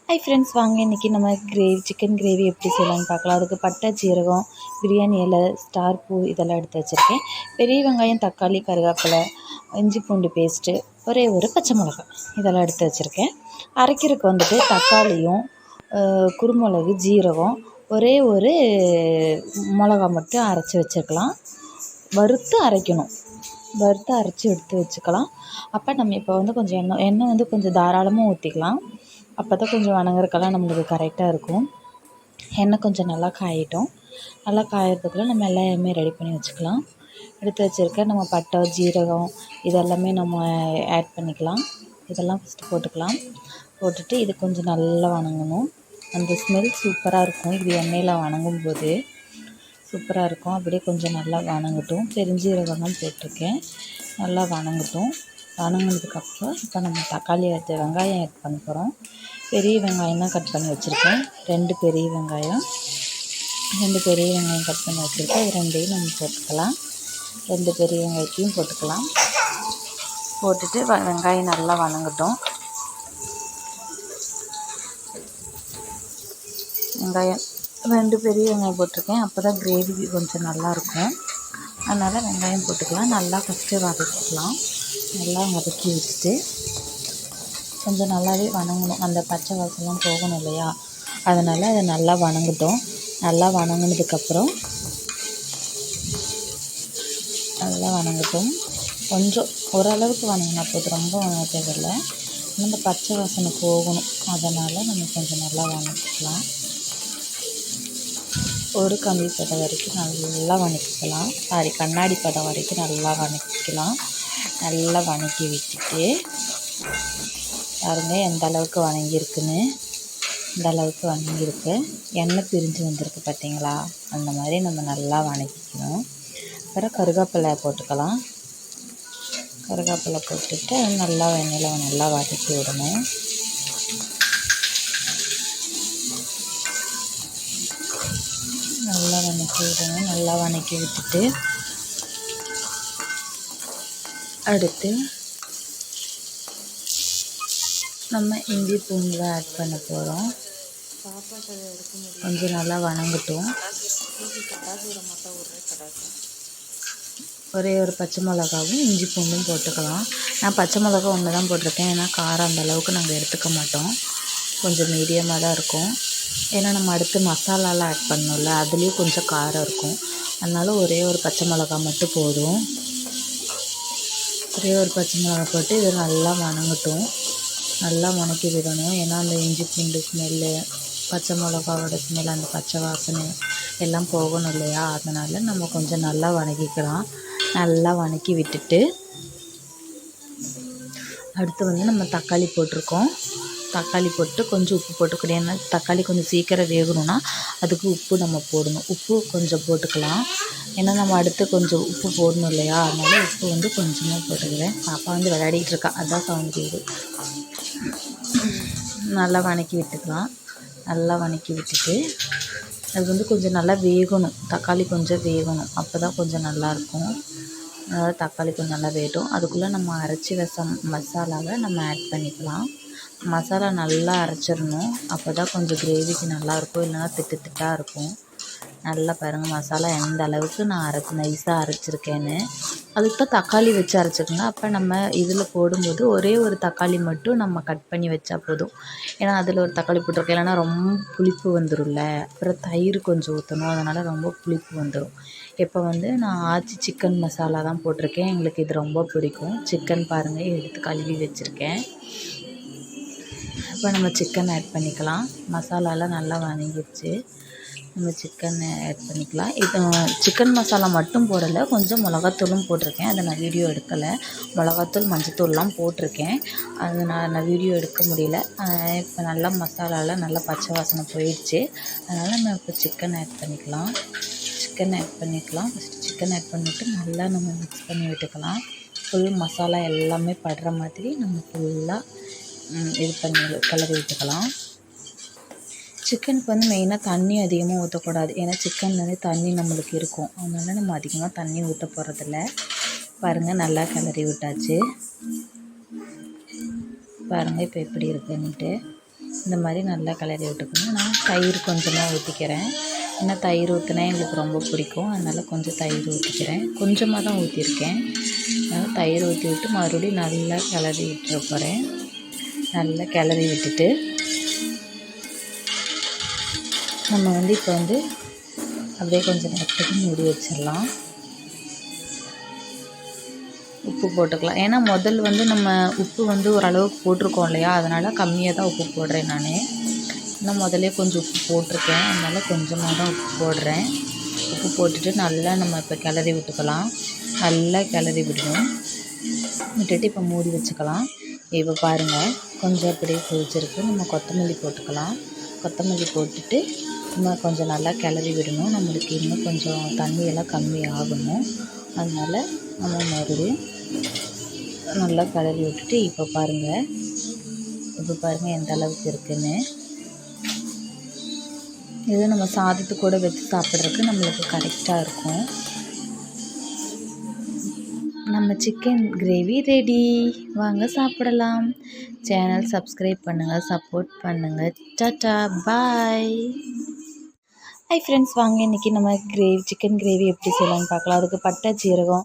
Hi friends, வாங்க இன்றைக்கி நம்ம சிக்கன் கிரேவி எப்படி செய்யலான்னு பார்க்கலாம். அதுக்கு பட்டை, ஜீரகம், பிரியாணி இலை, ஸ்டார் பூ இதெல்லாம் எடுத்து வச்சுருக்கேன். பெரிய வெங்காயம், தக்காளி, கருவேப்பிலை, இஞ்சி பூண்டு பேஸ்ட்டு, ஒரே ஒரு பச்சை மிளகாய் இதெல்லாம் எடுத்து வச்சுருக்கேன். அரைக்கிறதுக்கு வந்துட்டு தக்காளியும் குருமிளகு, ஜீரகம், ஒரே ஒரு மிளகா மட்டும் அரைச்சி வச்சுக்கலாம். வறுத்து அரைக்கணும். வறுத்து அரைச்சி எடுத்து வச்சுக்கலாம். அப்போ நம்ம இப்போ வந்து கொஞ்சம் எண்ணெய் வந்து கொஞ்சம் தாராளமாக ஊற்றிக்கலாம். அப்போ தான் கொஞ்சம் வணங்குறதுக்கெல்லாம் நம்மளுக்கு கரெக்டாக இருக்கும். எண்ணெய் கொஞ்சம் நல்லா காயட்டும். நல்லா காயறதுக்குள்ளே நம்ம எல்லாமே ரெடி பண்ணி வச்சுக்கலாம். எடுத்து வச்சுருக்க நம்ம பட்டை, ஜீரகம் இதெல்லாமே நம்ம ஆட் பண்ணிக்கலாம். இதெல்லாம் ஃபஸ்ட்டு போட்டுக்கலாம். போட்டுட்டு இது கொஞ்சம் நல்லா வணங்கணும். அந்த ஸ்மெல் சூப்பராக இருக்கும். இது எண்ணெயில் வணங்கும்போது சூப்பராக இருக்கும். அப்படியே கொஞ்சம் நல்லா வணங்கட்டும். பெருஞ்சீரகம்லாம் போட்டிருக்கேன். நல்லா வணங்கட்டும். வணங்கினதுக்கப்புறம் இப்போ நம்ம தக்காளி வெங்காயம் ஆட் பண்ண போகிறோம். பெரிய வெங்காயம் தான் கட் பண்ணி வச்சுருக்கேன். 2 பெரிய வெங்காயம் கட் பண்ணி வச்சுருக்கேன். இது 2ஐயும் நம்ம போட்டுக்கலாம். 2 பெரிய வெங்காயத்தையும் போட்டுக்கலாம். போட்டுட்டு வெங்காயம் நல்லா வணங்கட்டும். வெங்காயம் 2 பெரிய வெங்காயம் போட்டிருக்கேன். அப்போ தான் கிரேவி கொஞ்சம் நல்லாயிருக்கும். அதனால் வெங்காயம் போட்டுக்கலாம். நல்லா ஃபஸ்ட்டு வதக்கிக்கலாம். நல்லா வதக்கி வச்சுட்டு கொஞ்சம் நல்லாவே வணங்கணும். அந்த பச்சை வாசம்லாம் போகணும் இல்லையா, அதனால் அதை நல்லா வணங்கட்டும். நல்லா வணங்கினதுக்கப்புறம் கொஞ்சம் ஓரளவுக்கு வணங்கினா போதும், ரொம்ப வணங்க தேவையில்லை. அந்த பச்சை வாசனை போகணும். அதனால் நம்ம கொஞ்சம் நல்லா வணக்கிக்கலாம். ஒரு கம்பி பதம் வரைக்கும் நல்லா வணக்கிக்கலாம். கண்ணாடி பதம் வரைக்கும் நல்லா வணக்கிக்கலாம். நல்லா வணக்கி விட்டுட்டு பாருங்கள் எந்த அளவுக்கு வணங்கியிருக்குன்னு. இந்த அளவுக்கு வணங்கியிருக்கு. எண்ணெய் பிரிஞ்சு வந்திருக்கு பார்த்தீங்களா, அந்த மாதிரி நம்ம நல்லா வணக்கிக்கணும். அப்புறம் கருவேப்பிலை போட்டுக்கலாம். கருவேப்பிலை போட்டுட்டு நல்லா எண்ணெயில் நல்லா வதக்கி விடணும். நல்லா வதக்கி விட்டுட்டு அடுத்து நம்ம இஞ்சி பூண்டு ஆட் பண்ண போகிறோம். கொஞ்சம் நல்லா வணங்கட்டும். ஒரே ஒரு பச்சை மிளகாவும் இஞ்சி பூண்டும் போட்டுக்கலாம். நான் பச்சை மிளகா ஒன்று தான் போட்டிருக்கேன். ஏன்னா காரம் அந்த அளவுக்கு நாங்கள் எடுத்துக்க மாட்டோம். கொஞ்சம் மீடியமாக தான் இருக்கும். ஏன்னா நம்ம அடுத்து மசாலாலாம் ஆட் பண்ணோம்ல, அதுலேயும் கொஞ்சம் காரம் இருக்கும். அதனால் ஒரே ஒரு பச்சை மிளகா மட்டும் போதும். ஒரே ஒரு பச்சை மிளகா போட்டு இது நல்லா வணங்கட்டும். நல்லா வணக்கி விடணும். ஏன்னா அந்த இஞ்சி பூண்டு ஸ்மெல்லு, பச்சை மிளகாவோட ஸ்மெல், அந்த பச்சை வாசனை எல்லாம் போகணும் இல்லையா, அதனால் நம்ம கொஞ்சம் நல்லா வணக்கிக்கலாம். நல்லா வணக்கி விட்டுட்டு அடுத்து வந்து நம்ம தக்காளி போட்டிருக்கோம். தக்காளி போட்டு கொஞ்சம் உப்பு போட்டுக்கணும். ஏன்னா தக்காளி கொஞ்சம் சீக்கிரம் வேகணும்னா அதுக்கு உப்பு நம்ம போடணும். உப்பு கொஞ்சம் போட்டுக்கலாம். ஏன்னா நம்ம அடுத்து கொஞ்சம் உப்பு போடணும் இல்லையா, அதனால் உப்பு வந்து கொஞ்சமாக போட்டுக்கிறேன். பாப்பா வந்து விளையாடிட்டு இருக்கா, அதான் சவுண்ட் கேட்குது. நல்லா வணக்கி விட்டுக்கலாம். நல்லா வணக்கி விட்டுட்டு அது வந்து கொஞ்சம் நல்லா வேகணும். தக்காளி கொஞ்சம் வேகணும். அப்போ தான் கொஞ்சம் நல்லாயிருக்கும். அதாவது தக்காளி கொஞ்சம் நல்லா வேகட்டும். அதுக்குள்ளே நம்ம அரைச்சி வச்ச மசாலாவை நம்ம ஆட் பண்ணிக்கலாம். மசாலா நல்லா அரைச்சிடணும். அப்போ தான் கொஞ்சம் கிரேவிக்கு நல்லாயிருக்கும். இல்லைனா திட்டு திட்டாக இருக்கும். நல்லா பாருங்கள் மசாலா எந்த அளவுக்கு நான் நைஸாக அரைச்சிருக்கேன்னு. அதுக்கு தான் தக்காளி வச்சு அரைச்சிக்கோங்க. அப்போ நம்ம இதில் போடும்போது ஒரே ஒரு தக்காளி மட்டும் நம்ம கட் பண்ணி வச்சா போதும். ஏன்னா அதில் ஒரு தக்காளி போட்டிருக்கேன். இல்லைனா ரொம்ப புளிப்பு வந்துடும்ல. அப்புறம் தயிர் கொஞ்சம் ஊற்றணும். அதனால் ரொம்ப புளிப்பு வந்துடும். இப்போ வந்து நான் ஆச்சி சிக்கன் மசாலா தான் போட்டிருக்கேன். எங்களுக்கு இது ரொம்ப பிடிக்கும். சிக்கன் பாருங்கள் எடுத்து கழுவி வச்சுருக்கேன். இப்போ நம்ம சிக்கன் ஆட் பண்ணிக்கலாம். மசாலாலாம் நல்லா வணங்கிடுச்சு. நம்ம சிக்கன் ஆட் பண்ணிக்கலாம். இது சிக்கன் மசாலா மட்டும் போடலை, கொஞ்சம் மிளகாத்தூளும் போட்டிருக்கேன். அதை நான் வீடியோ எடுக்கலை. மிளகாத்தூள், மஞ்சத்தூள்லாம் போட்டிருக்கேன். அது நான் வீடியோ எடுக்க முடியல. இப்போ நல்லா மசாலாலாம் நல்லா பச்சை வாசனை போயிடுச்சு. அதனால் நம்ம இப்போ சிக்கன் ஆட் பண்ணிக்கலாம். ஃபஸ்ட்டு சிக்கன் ஆட் பண்ணிவிட்டு நல்லா நம்ம மிக்ஸ் பண்ணி விட்டுக்கலாம். ஃபுல் மசாலா எல்லாமே படுற மாதிரி நம்ம ஃபுல்லாக இது பண்ணி கிளறி விட்டுக்கலாம். சிக்கனுக்கு வந்து மெயினாக தண்ணி அதிகமாக ஊற்றக்கூடாது. ஏன்னா சிக்கன் வந்து தண்ணி நம்மளுக்கு இருக்கும். அதனால் நம்ம அதிகமாக தண்ணி ஊற்ற போகிறதில்ல. பாருங்கள் நல்லா கிளறி விட்டாச்சு. பாருங்கள் இப்போ எப்படி இருக்குன்ட்டு. இந்த மாதிரி நல்லா கிளறி விட்டுக்கணும். நான் தயிர் கொஞ்சமாக ஊற்றிக்கிறேன். ஏன்னா தயிர் ஊற்றினா எங்களுக்கு ரொம்ப பிடிக்கும். அதனால் கொஞ்சம் தயிர் ஊற்றிக்கிறேன். கொஞ்சமாக தான் ஊற்றிருக்கேன். அதனால் தயிர் ஊற்றி விட்டு மறுபடியும் நல்லா கிளறி விட்டுற போகிறேன். நல்லா கிளறி விட்டுட்டு நம்ம இப்போ அப்படியே கொஞ்சம் நேரத்துக்கு மூடி வச்சிடலாம். உப்பு போட்டுக்கலாம். ஏன்னா முதல் நம்ம உப்பு ஓரளவுக்கு போட்டிருக்கோம் இல்லையா, அதனால் கம்மியாக தான் உப்பு போடுறேன் நான். நான் முதல்லே கொஞ்சம் உப்பு போட்டிருக்கேன், அதனால் கொஞ்சமாக தான் உப்பு போடுறேன். உப்பு போட்டுட்டு நல்லா நம்ம இப்போ கிளறி விட்டுக்கலாம். நல்லா கிளறி விடணும். விட்டுட்டு இப்போ மூடி வச்சுக்கலாம். இப்போ பாருங்கள், கொஞ்சம் அப்படியே கொதிச்சிருக்கு. நம்ம கொத்தமல்லி போட்டுக்கலாம். கொத்தமல்லி போட்டுட்டு நம்ம கொஞ்சம் நல்லா கிளறி விடணும். நம்மளுக்கு இன்னும் கொஞ்சம் தண்ணியெல்லாம் கம்மி ஆகணும். அதனால் நம்ம மறுபடியும் நல்லா கிளறி விட்டுட்டு இப்போ பாருங்கள் எந்த அளவுக்கு இருக்குன்னு. இது நம்ம சாதத்து கூட வச்சு சாப்பிட்றதுக்கு நம்மளுக்கு கரெக்டாக இருக்கும். நம்ம சிக்கன் கிரேவி ரெடி. வாங்க சாப்பிடலாம். சேனல் சப்ஸ்கிரைப் பண்ணுங்கள், சப்போர்ட் பண்ணுங்கள். டாட்டா பாய். ஹாய் ஃப்ரெண்ட்ஸ், வாங்க இன்றைக்கி நம்ம சிக்கன் கிரேவி எப்படி செய்யலான்னு பார்க்கலாம். அதுக்கு பட்டை, சீரகம்,